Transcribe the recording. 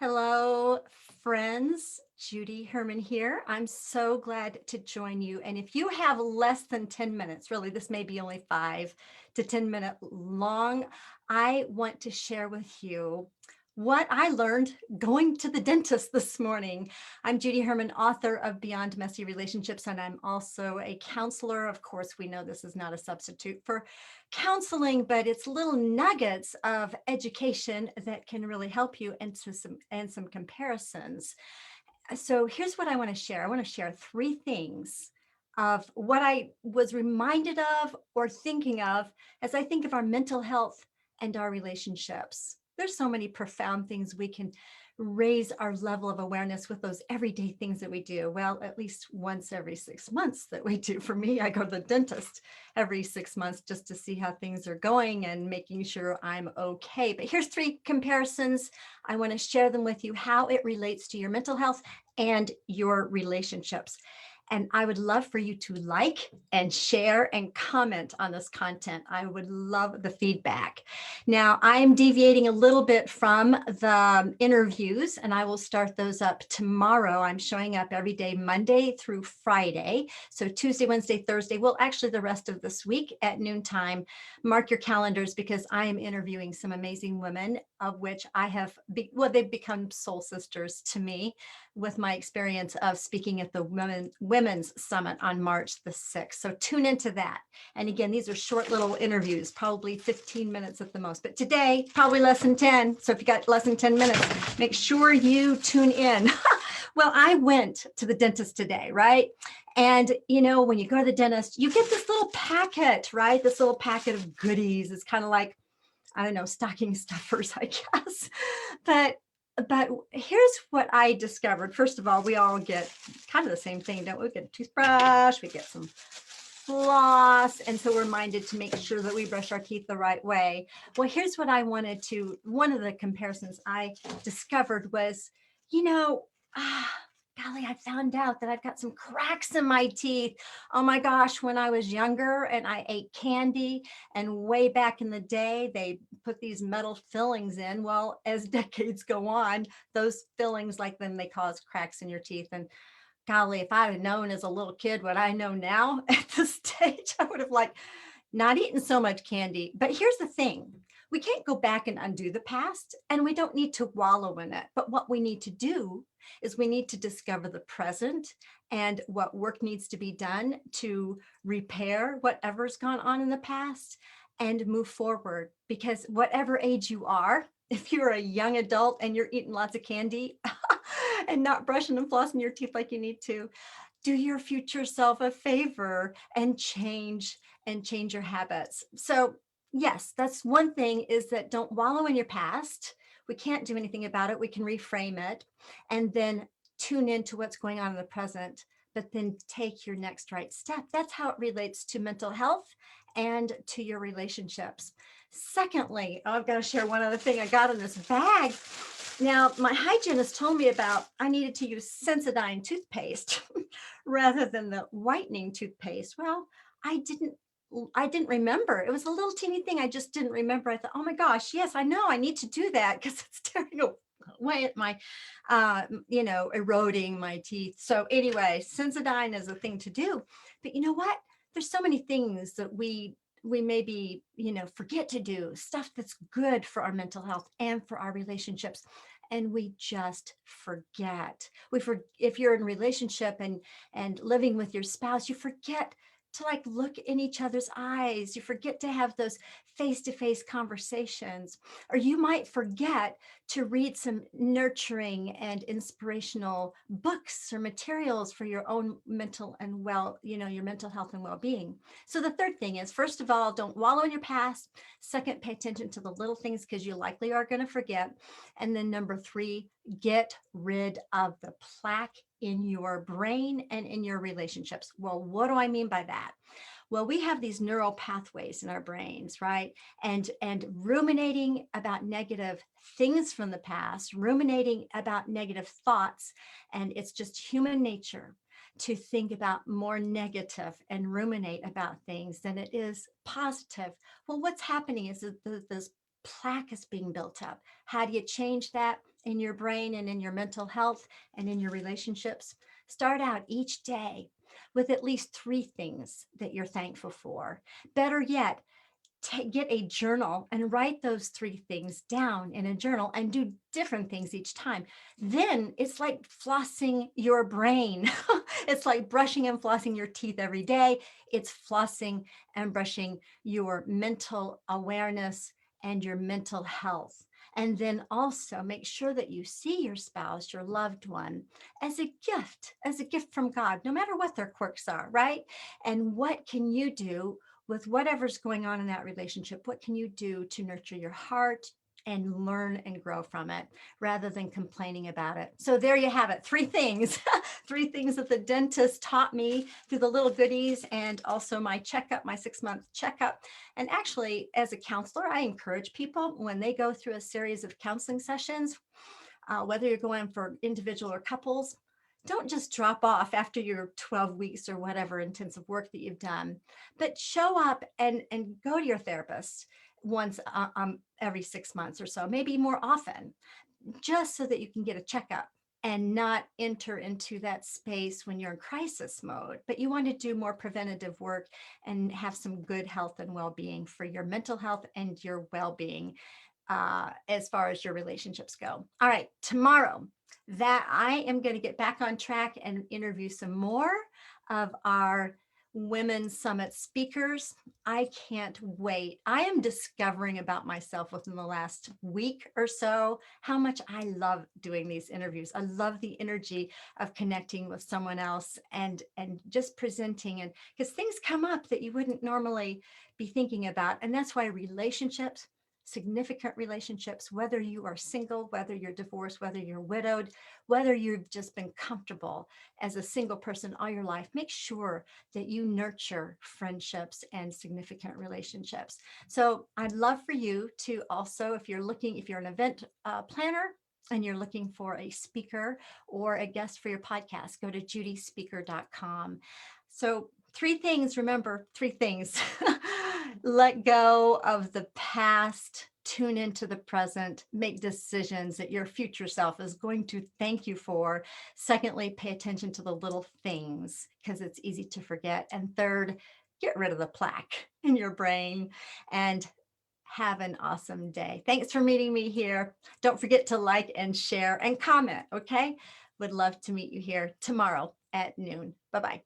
Hello, friends. Judy Herman here. I'm so glad to join you. And if you have less than 10 minutes, really, this may be only 5 to 10 minute long, I want to share with you what I learned going to the dentist this morning. I'm Judy Herman, author of Beyond Messy Relationships, and I'm also a counselor. Of course, we know this is not a substitute for counseling, but it's little nuggets of education that can really help you into some comparisons. So here's what I want to share. I want to share three things of what I was reminded of or thinking of as I think of our mental health and our relationships. There's so many profound things we can raise our level of awareness with those everyday things that we do. Well, at least once every 6 months that we do. For me, I go to the dentist every 6 months just to see how things are going and making sure I'm okay. But here's three comparisons. I want to share them with you, how it relates to your mental health and your relationships. And I would love for you to like and share and comment on this content. I would love the feedback. Now, I am deviating a little bit from the interviews, and I will start those up tomorrow. I'm showing up every day, Monday through Friday. So Tuesday, Wednesday, Thursday, well, actually the rest of this week at noontime. Mark your calendars because I am interviewing some amazing women, of which I have, they've become soul sisters to me with my experience of speaking at the Women's Summit on March the 6th. So tune into that. And again, these are short little interviews, probably 15 minutes at the most. But today, probably less than 10. So if you got less than 10 minutes, make sure you tune in. Well, I went to the dentist today, right? And when you go to the dentist, you get this little packet, right? This little packet of goodies. It's kind of like, I don't know, stocking stuffers, I guess. But here's what I discovered. First of all, we all get kind of the same thing, don't we? We get a toothbrush, we get some floss, and so we're reminded to make sure that we brush our teeth the right way. Well, here's what I wanted to, one of the comparisons I discovered was, you know, golly, I found out that I've got some cracks in my teeth. Oh my gosh, when I was younger and I ate candy, and way back in the day, they put these metal fillings in. Well, as decades go on, those fillings, like them, they cause cracks in your teeth. And golly, if I had known as a little kid what I know now at this stage, I would have not eaten so much candy. But here's the thing. We can't go back and undo the past, and we don't need to wallow in it. But what we need to do is we need to discover the present and what work needs to be done to repair whatever's gone on in the past and move forward. Because whatever age you are, if you're a young adult and you're eating lots of candy and not brushing and flossing your teeth like you need to, do your future self a favor and change your habits. So yes, that's one thing, is that don't wallow in your past. We can't do anything about it. We can reframe it and then tune into what's going on in the present, but then take your next right step. That's how it relates to mental health and to your relationships. Secondly, I've got to share one other thing I got in this bag. Now, my hygienist told me about I needed to use Sensodyne toothpaste rather than the whitening toothpaste. Well, I didn't remember. It was a little teeny thing I just didn't remember. I thought, oh my gosh, yes, I know I need to do that because it's tearing away at my, eroding my teeth. So anyway, Sensodyne is a thing to do. But you know what? There's so many things that we maybe forget to do, stuff that's good for our mental health and for our relationships, and we just forget. If you're in a relationship and living with your spouse, you forget to look in each other's eyes. You forget to have those face-to-face conversations, or you might forget to read some nurturing and inspirational books or materials for your own mental and your mental health and well-being. So the third thing is, first of all, don't wallow in your past. Second, pay attention to the little things because you likely are going to forget. And then number three, get rid of the plaque in your brain and in your relationships. Well, what do I mean by that? Well, we have these neural pathways in our brains, right? And ruminating about negative things from the past, ruminating about negative thoughts, and it's just human nature to think about more negative and ruminate about things than it is positive. Well, what's happening is that this plaque is being built up. How do you change that? in your brain and in your mental health and in your relationships, start out each day with at least three things that you're thankful for. Better yet, get a journal and write those three things down in a journal and do different things each time. Then it's like flossing your brain. It's like brushing and flossing your teeth every day. It's flossing and brushing your mental awareness and your mental health. And then also make sure that you see your spouse, your loved one, as a gift from God, no matter what their quirks are, right? And what can you do with whatever's going on in that relationship? What can you do to nurture your heart and learn and grow from it rather than complaining about it? So there you have it. Three things, three things that the dentist taught me through the little goodies and also my checkup, my 6-month checkup. And actually, as a counselor, I encourage people when they go through a series of counseling sessions, whether you're going for individual or couples, don't just drop off after your 12 weeks or whatever intensive work that you've done, but show up and go to your therapist once every 6 months or so, maybe more often, just so that you can get a checkup and not enter into that space when you're in crisis mode. But you want to do more preventative work and have some good health and well-being for your mental health and your well-being as far as your relationships go. All right, tomorrow that I am going to get back on track and interview some more of our Women's Summit speakers. I can't wait. I am discovering about myself within the last week or so how much I love doing these interviews. I love the energy of connecting with someone else and just presenting, and because things come up that you wouldn't normally be thinking about. And that's why relationships, significant relationships, whether you are single, whether you're divorced, whether you're widowed, whether you've just been comfortable as a single person all your life, make sure that you nurture friendships and significant relationships. So I'd love for you to also, if you're an event planner and you're looking for a speaker or a guest for your podcast, go to judyspeaker.com. So remember, three things. Let go of the past, tune into the present, make decisions that your future self is going to thank you for. Secondly, pay attention to the little things because it's easy to forget. And third, get rid of the plaque in your brain and have an awesome day. Thanks for meeting me here. Don't forget to like and share and comment, okay? Would love to meet you here tomorrow at noon. Bye-bye.